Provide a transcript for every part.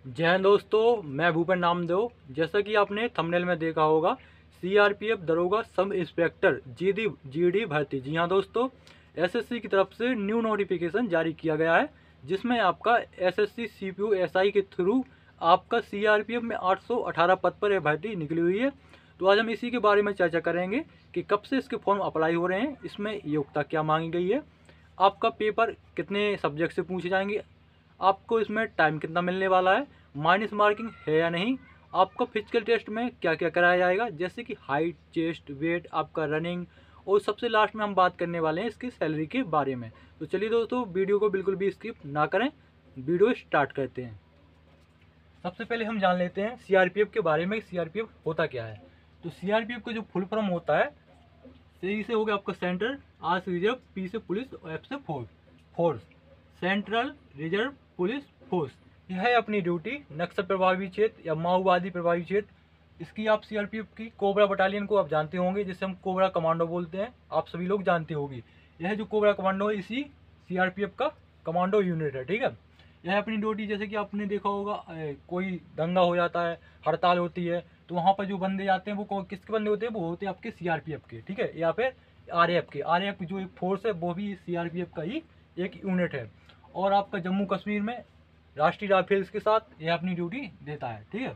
जय हिंद दोस्तों, मैं भूपेन नामदेव। जैसा कि आपने थंबनेल में देखा होगा, सीआरपीएफ दरोगा सब इंस्पेक्टर जीडी भर्ती। जी हाँ दोस्तों, एसएससी की तरफ से न्यू नोटिफिकेशन जारी किया गया है, जिसमें आपका एसएससी सीपीयू एसआई के थ्रू आपका सीआरपीएफ में 818 पद पर यह भर्ती निकली हुई है। तो आज हम इसी के बारे में चर्चा करेंगे कि कब से इसके फॉर्म अप्लाई हो रहे हैं, इसमें योग्यता क्या मांगी गई है, आपका पेपर कितने सब्जेक्ट से पूछे जाएंगे, आपको इसमें टाइम कितना मिलने वाला है, माइनस मार्किंग है या नहीं, आपको फिजिकल टेस्ट में क्या क्या कराया जाएगा, जैसे कि हाइट, चेस्ट, वेट, आपका रनिंग, और सबसे लास्ट में हम बात करने वाले हैं इसकी सैलरी के बारे में। तो चलिए दोस्तों, वीडियो को बिल्कुल भी स्किप ना करें, वीडियो स्टार्ट करते हैं। सबसे पहले हम जान लेते हैं सीआरपीएफ के बारे में, सीआरपीएफ होता क्या है। तो सीआरपीएफ का जो फुल फॉर्म होता है, सी से हो गया आपका सेंट्रल, आर से रिजर्व, पी से पुलिस और एफ से force. Central reserve police force, यह है अपनी ड्यूटी नक्सल प्रभावी क्षेत्र या माओवादी प्रभावी क्षेत्र। इसकी आप सीआरपीएफ की कोबरा बटालियन को आप जानते होंगे, जिसे हम कोबरा कमांडो बोलते हैं, आप सभी लोग जानते होंगे। यह जो कोबरा कमांडो है, इसी सीआरपीएफ का कमांडो यूनिट है, ठीक है। यह अपनी ड्यूटी, जैसे कि आपने देखा होगा, कोई दंगा हो जाता है, हड़ताल होती है, तो वहाँ पर जो बंदे जाते हैं वो किसके बंदे होते हैं, वो होते हैं आपके सीआरपीएफ के, ठीक है, या फिर आरएएफ के। आरएएफ जो एक फोर्स है वो भी सीआरपीएफ का ही एक यूनिट है। और आपका जम्मू कश्मीर में राष्ट्रीय राइफल्स के साथ यह अपनी ड्यूटी देता है, ठीक है।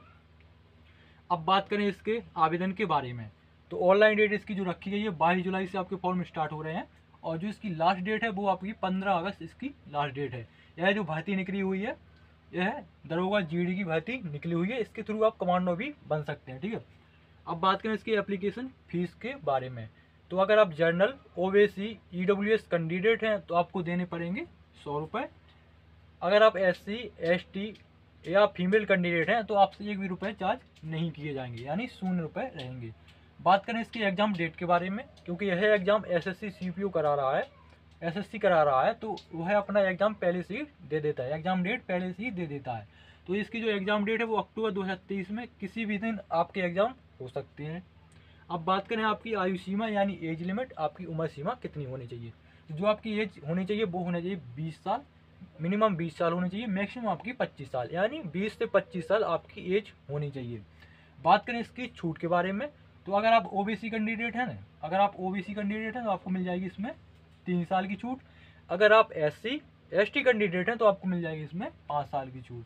अब बात करें इसके आवेदन के बारे में, तो ऑनलाइन डेट इसकी जो रखी गई है, 22 जुलाई से आपके फॉर्म स्टार्ट हो रहे हैं, और जो इसकी लास्ट डेट है वो आपकी 15 अगस्त इसकी लास्ट डेट है। यह जो भर्ती निकली हुई है, यह दरोगा जीडी की भर्ती निकली हुई है, इसके थ्रू आप कमांडो भी बन सकते हैं, ठीक है। अब बात करें इसकी एप्लीकेशन फीस के बारे में, तो अगर आप जर्नल, ओबीसी, ईडब्ल्यूएस कैंडिडेट हैं तो आपको देने पड़ेंगे 100 रुपये। अगर आप एससी, एसटी या फीमेल कैंडिडेट हैं तो आपसे 1 भी रुपये चार्ज नहीं किए जाएंगे, यानी 0 रुपये रहेंगे। बात करें इसकी एग्ज़ाम डेट के बारे में, क्योंकि यह एग्ज़ाम एसएससी सीपीयू करा रहा है, एसएससी करा रहा है, तो वह अपना एग्ज़ाम पहले से ही दे देता है, एग्ज़ाम डेट पहले से ही दे देता है। तो इसकी जो एग्ज़ाम डेट है वो अक्टूबर 2023 में किसी भी दिन आपके एग्ज़ाम हो सकते हैं। अब बात करें आपकी आयु सीमा यानी एज लिमिट, आपकी उम्र सीमा कितनी होनी चाहिए। तो जो आपकी एज होनी चाहिए वो होना चाहिए 20 साल, मिनिमम 20 साल होनी चाहिए, मैक्सिमम आपकी 25 साल, यानी 20 से 25 साल आपकी एज होनी चाहिए। बात करें इसकी छूट के बारे में, तो अगर आप ओबीसी कैंडिडेट हैं ना, अगर आप ओबीसी कैंडिडेट हैं तो आपको मिल जाएगी इसमें 3 साल की छूट। अगर आप एससी, एसटी कैंडिडेट हैं तो आपको मिल जाएगी इसमें 5 साल की छूट,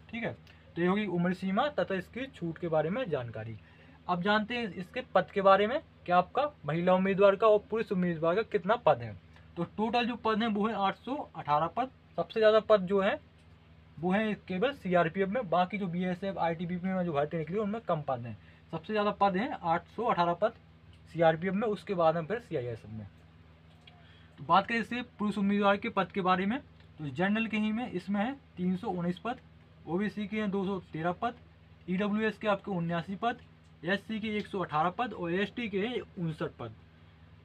ठीक है। तो ये होगी उम्र सीमा तथा इसकी छूट के बारे में जानकारी। अब जानते हैं इसके पद के बारे में कि आपका महिला उम्मीदवार का और पुरुष उम्मीदवार का कितना पद है। तो टोटल जो पद हैं वो है 818 पद। सबसे ज़्यादा पद जो है वो है केवल सीआरपीएफ में, बाकी जो बीएसएफ, आईटीबीपी में जो भर्ती निकली है उनमें कम पद हैं। सबसे ज़्यादा पद हैं 818 पद सीआरपीएफ में, उसके बाद में फिर सीआईएसएफ में। तो बात करें इससे पुरुष उम्मीदवार के पद के बारे में, तो जनरल के ही में इसमें है 319 पद, ओबीसी के हैं 213 पद, ईडब्ल्यूएस के आपके 79 पद, एससी के 118 पद और एसटी के हैं 59 पद।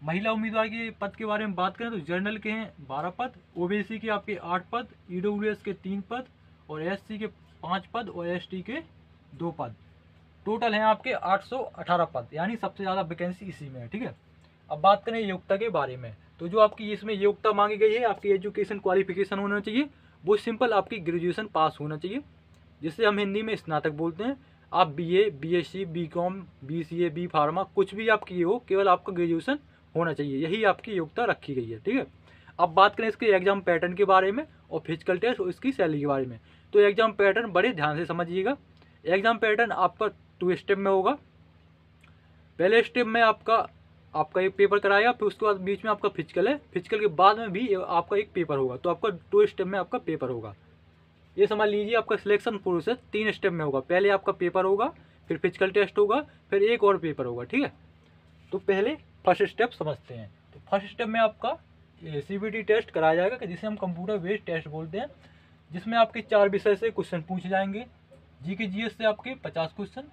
महिला उम्मीदवार के पद के बारे में बात करें तो जनरल के हैं 12 पद, ओबीसी के आपके 8 पद, ईडब्ल्यूएस के 3 पद और एससी के 5 पद और एसटी के 2 पद। टोटल हैं आपके 818 पद, यानी सबसे ज़्यादा वैकेंसी इसी में है, ठीक है। अब बात करें योग्यता के बारे में, तो जो आपकी इसमें योग्यता मांगी गई है, आपकी एजुकेशन क्वालिफिकेशन होना चाहिए, वो सिंपल आपकी ग्रेजुएशन पास होना चाहिए, जिसे हम हिंदी में स्नातक बोलते हैं। आप BA, BSc, BCom, BCA, B pharma कुछ भी आप किए हो, केवल आपका ग्रेजुएशन होना चाहिए, यही आपकी योग्यता रखी गई है, ठीक है। अब बात करें इसके एग्जाम पैटर्न के बारे में और फिजिकल टेस्ट और इसकी सैलरी के बारे में, तो एग्जाम पैटर्न बड़े ध्यान से समझिएगा। एग्जाम पैटर्न आपका 2 स्टेप में होगा। पहले स्टेप में आपका एक पेपर कराएगा, फिर उसके बाद बीच में आपका फिजिकल है, फिजिकल के बाद में भी आपका एक पेपर होगा, तो आपका 2 स्टेप में आपका पेपर होगा। ये समझ लीजिए आपका सिलेक्शन प्रोसेस 3 स्टेप में होगा। पहले आपका पेपर होगा, फिर फिजिकल टेस्ट होगा, फिर एक और पेपर होगा, ठीक है। तो पहले फर्स्ट स्टेप समझते हैं। तो फर्स्ट स्टेप में आपका सीबीटी टेस्ट कराया जाएगा, कि जिसे हम कंप्यूटर बेस्ड टेस्ट बोलते हैं, जिसमें आपके 4 विषय से क्वेश्चन पूछे जाएंगे। जीके जीएस से आपके 50 क्वेश्चन,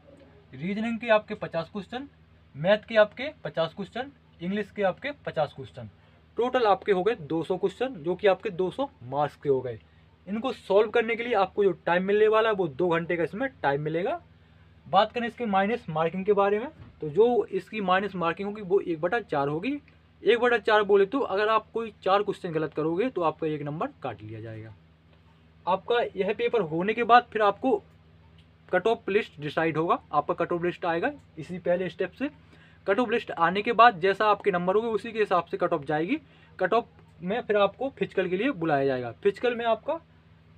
रीजनिंग के आपके 50 क्वेश्चन, मैथ के आपके 50 क्वेश्चन, इंग्लिश के आपके 50 क्वेश्चन। टोटल आपके हो गए 200 क्वेश्चन, जो कि आपके 200 मार्क्स के हो गए। इनको सॉल्व करने के लिए आपको जो टाइम मिलने वाला है वो 2 घंटे का इसमें टाइम मिलेगा। बात करें इसके माइनस मार्किंग के बारे में, तो जो इसकी माइनस मार्किंग होगी वो 1/4 होगी। 1/4 बोले तो अगर आप कोई 4 क्वेश्चन गलत करोगे तो आपका 1 नंबर काट लिया जाएगा। आपका यह पेपर होने के बाद फिर आपको कट ऑफ लिस्ट डिसाइड होगा, आपका कट ऑफ लिस्ट आएगा इसी पहले स्टेप से। कट ऑफ लिस्ट आने के बाद जैसा आपके नंबर होंगे उसी के हिसाब से कट ऑफ जाएगी। कट ऑफ में फिर आपको फिजिकल के लिए बुलाया जाएगा, फिजिकल में आपका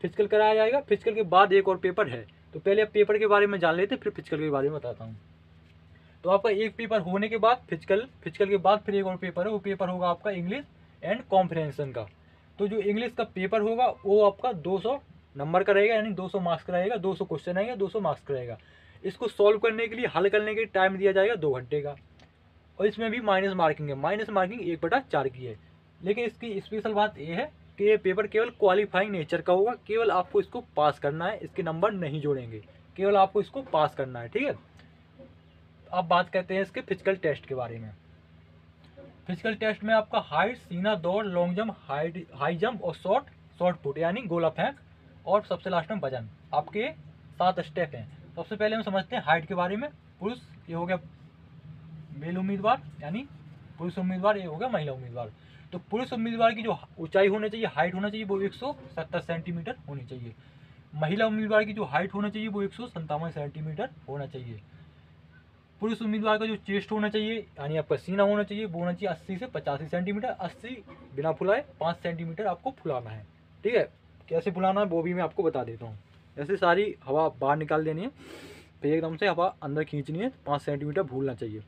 फिजिकल कराया जाएगा। फिजिकल के बाद एक और पेपर है, तो पहले आप पेपर के बारे में जान लेते फिर फिजिकल के बारे में बताता हूँ। तो आपका एक पेपर होने के बाद फिजिकल, फिजिकल के बाद फिर एक और पेपर है, वो पेपर होगा आपका इंग्लिश एंड कॉम्प्रहेंशन का। तो जो इंग्लिश का पेपर होगा वो आपका 200 नंबर का रहेगा, यानी 200 मार्क्स का रहेगा, 200 क्वेश्चन आएंगे, 200 मार्क्स का रहेगा। इसको सॉल्व करने के लिए, हल करने के लिए टाइम दिया जाएगा 2 घंटे का, और इसमें भी माइनस मार्किंग है, माइनस मार्किंग 1/4 की है। लेकिन इसकी स्पेशल बात ये है कि ये पेपर केवल क्वालिफाइंग नेचर का होगा, केवल आपको इसको पास करना है, इसके नंबर नहीं जोड़ेंगे, केवल आपको इसको पास करना है, ठीक है। अब बात करते हैं इसके फिजिकल टेस्ट के बारे में। फिजिकल टेस्ट में आपका हाइट, सीना, दौड़, लॉन्ग जंप, हाई जंप और शॉर्ट पुट यानी गोला फेंक, और सबसे लास्ट में वजन। आपके 7 स्टेप हैं। सबसे पहले हम समझते हैं हाइट के बारे में। पुरुष ये हो गया मेल उम्मीदवार, यानी पुरुष उम्मीदवार, ये हो गया महिला उम्मीदवार। तो पुरुष उम्मीदवार की जो ऊंचाई होनी चाहिए, हाइट होना चाहिए, वो 170 सेंटीमीटर होनी चाहिए। महिला उम्मीदवार की जो हाइट होना चाहिए वो 157 सेंटीमीटर होना चाहिए। पुरुष उम्मीदवार का जो चेस्ट होना चाहिए, यानी आपका सीना होना चाहिए, वो होना चाहिए 80 से 85 सेंटीमीटर। 80 बिना फुलाए, 5 सेंटीमीटर आपको फुलाना है, ठीक है। कैसे फुलाना है वो भी मैं आपको बता देता हूँ। ऐसे सारी हवा बाहर निकाल देनी है, फिर एकदम से हवा अंदर खींचनी है, 5 सेंटीमीटर फूलना चाहिए।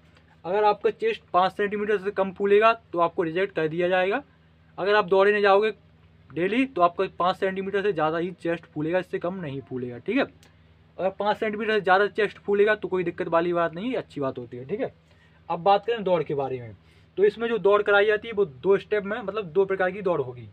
अगर आपका चेस्ट 5 सेंटीमीटर से कम फूलेगा तो आपको रिजेक्ट कर दिया जाएगा। अगर आप दौड़ने जाओगे डेली तो आपका 5 सेंटीमीटर से ज़्यादा ही चेस्ट फूलेगा, इससे कम नहीं फूलेगा, ठीक है। अगर 5 सेंटीमीटर से ज़्यादा चेस्ट फूलेगा तो कोई दिक्कत वाली बात नहीं, अच्छी बात होती है, ठीक है। अब बात करें दौड़ के बारे में, तो इसमें जो दौड़ कराई जाती है वो 2 स्टेप में, मतलब 2 प्रकार की दौड़ होगी।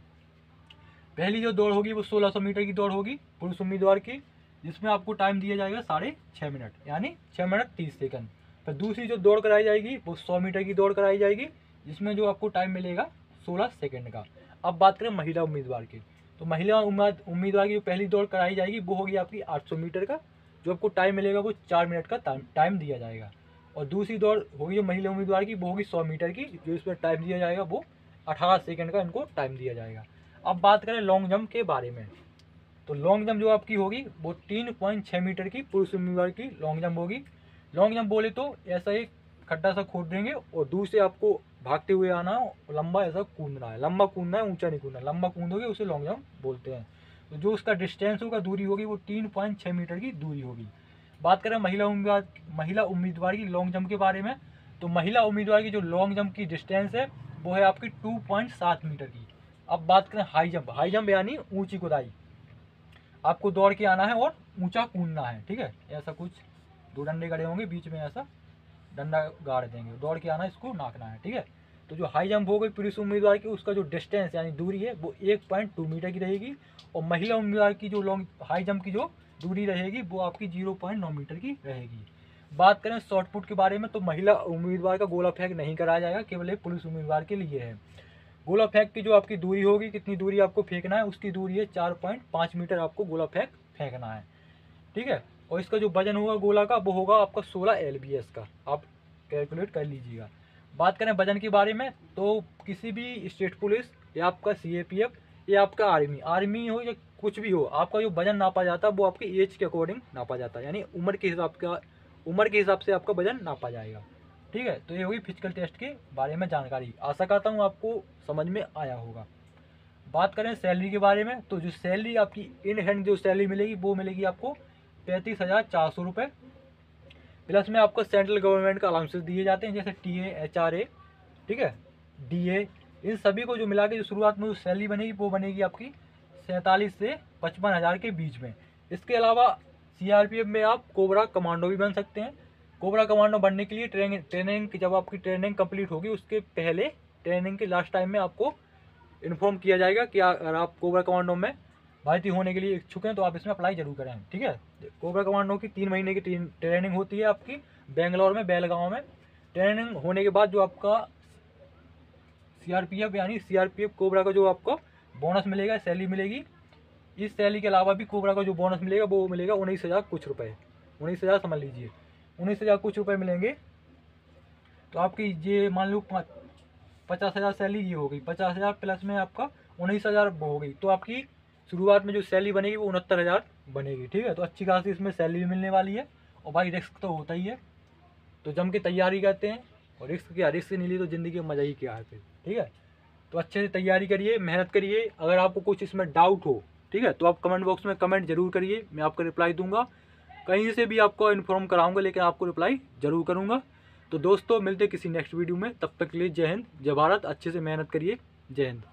पहली जो दौड़ होगी वो 1600 मीटर की दौड़ होगी पुरुष उम्मीदवार की, जिसमें आपको टाइम दिया जाएगा 6.5 मिनट, यानी 6 मिनट 30 सेकंड। फिर दूसरी जो दौड़ कराई जाएगी वो 100 मीटर की दौड़ कराई जाएगी, जिसमें जो आपको टाइम मिलेगा 16 सेकंड का। अब बात करें महिला उम्मीदवार की, तो महिला उम्मीदवार की जो पहली दौड़ कराई जाएगी वो होगी आपकी 800 मीटर का, जो आपको टाइम मिलेगा वो 4 मिनट का टाइम दिया जाएगा। और दूसरी दौड़ होगी जो महिला उम्मीदवार की, वो होगी 100 मीटर की, जो इसमें टाइम दिया जाएगा वो 18 सेकंड का इनको टाइम दिया जाएगा। अब बात करें लॉन्ग जंप के बारे में, तो लॉन्ग जंप जो आपकी होगी वो 3.6 मीटर की पुरुष उम्मीदवार की लॉन्ग जंप होगी। लॉन्ग जंप बोले तो ऐसा एक खड्डा सा खोद देंगे और दूर से आपको भागते हुए आना है, लंबा ऐसा कूदना है, लंबा कूदना है, ऊंचा नहीं कूदना, लंबा कूदोगे उसे लॉन्ग जंप बोलते हैं। तो जो उसका डिस्टेंस होगा, दूरी होगी, वो 3.6 मीटर की दूरी होगी। बात करें महिला उम्मीदवार की लॉन्ग जंप के बारे में, तो महिला उम्मीदवार की जो लॉन्ग जंप की डिस्टेंस है वो है आपकी 2.7 मीटर की। अब बात करें हाई जंप, हाई जंप यानी ऊंची कुदाई, आपको दौड़ के आना है और ऊंचा कूदना है, ठीक है। ऐसा कुछ 2 डंडे गड़े होंगे, बीच में ऐसा डंडा गाड़ देंगे, दौड़ के आना है, इसको नापना है, ठीक है। तो जो हाई जंप हो गई पुरुष उम्मीदवार की, उसका जो डिस्टेंस यानी दूरी है वो 1.2 मीटर की रहेगी, और महिला उम्मीदवार की जो लॉन्ग हाई जंप की जो दूरी रहेगी वो आपकी 0.9 मीटर की रहेगी। बात करें शॉर्ट पुट के बारे में, तो महिला उम्मीदवार का गोला फेंक नहीं कराया जाएगा, केवल एक पुरुष उम्मीदवार के लिए है। गोला फेंक की जो आपकी दूरी होगी, कितनी दूरी आपको फेंकना है, उसकी दूरी है 4.5 मीटर, आपको गोला फेंकना है, ठीक है। और इसका जो वजन होगा गोला का वो होगा आपका 16 LBS का, आप कैलकुलेट कर लीजिएगा। बात करें वजन के बारे में, तो किसी भी स्टेट पुलिस या आपका CAPF या आपका आर्मी हो या कुछ भी हो, आपका जो वजन नापा जाता है वो आपकी एज के अकॉर्डिंग नापा जाता है, यानी उम्र के हिसाब से आपका वजन नापा जाएगा, ठीक है। तो ये होगी फिजिकल टेस्ट के बारे में जानकारी। आशा करता हूँ आपको समझ में आया होगा। बात करें सैलरी के बारे में, तो जो सैलरी आपकी इन हैंड जो सैलरी मिलेगी वो मिलेगी आपको 35,400 रुपये, प्लस में आपको सेंट्रल गवर्नमेंट का अलाउंसेस दिए जाते हैं, जैसे TA, HRA, ठीक है, DA, इन सभी को जो मिला के जो शुरुआत में जो सैलरी बनेगी वो बनेगी आपकी 47 से 55 हज़ार के बीच में। इसके अलावा CRPF में आप कोबरा कमांडो भी बन सकते हैं। कोबरा कमांडो बनने के लिए ट्रेनिंग जब आपकी ट्रेनिंग कंप्लीट होगी उसके पहले ट्रेनिंग के लास्ट टाइम में आपको इन्फॉर्म किया जाएगा कि अगर आप कोबरा कमांडो में भर्ती होने के लिए इच्छुक हैं तो आप इसमें अप्लाई जरूर करें, ठीक है। कोबरा कमांडो की 3 महीने की ट्रेनिंग होती है आपकी बेंगलोर में, बेलगांव में। ट्रेनिंग होने के बाद जो आपका CRPF यानी CRPF कोबरा का जो आपको बोनस मिलेगा, सैलरी मिलेगी, इस सैलरी के अलावा भी कोबरा का जो बोनस मिलेगा वो मिलेगा 19,000 कुछ रुपये, 19,000 समझ लीजिए, 19,000 कुछ रुपये मिलेंगे। तो आपकी ये मान लो 50,000 सैलरी ये हो गई, 50,000 प्लस में आपका 19,000 वो हो गई, तो आपकी शुरुआत में जो सैलरी बनेगी वो 69,000 बनेगी, ठीक है। तो अच्छी खासी इसमें सैलरी भी मिलने वाली है, और भाई रिस्क तो होता ही है, तो जम के तैयारी करते हैं। और रिस्क क्या, रिस्क नहीं ली तो ज़िंदगी में मज़ा ही क्या है फिर, ठीक है। तो अच्छे से तैयारी करिए, मेहनत करिए। अगर आपको कुछ इसमें डाउट हो, ठीक है, तो आप कमेंट बॉक्स में कमेंट जरूर करिए, मैं आपका रिप्लाई दूंगा। कहीं से भी आपको इन्फॉर्म कराऊंगा, लेकिन आपको रिप्लाई जरूर करूंगा। तो दोस्तों मिलते किसी नेक्स्ट वीडियो में, तब तक के लिए जय हिंद जय भारत। अच्छे से मेहनत करिए, जय हिंद।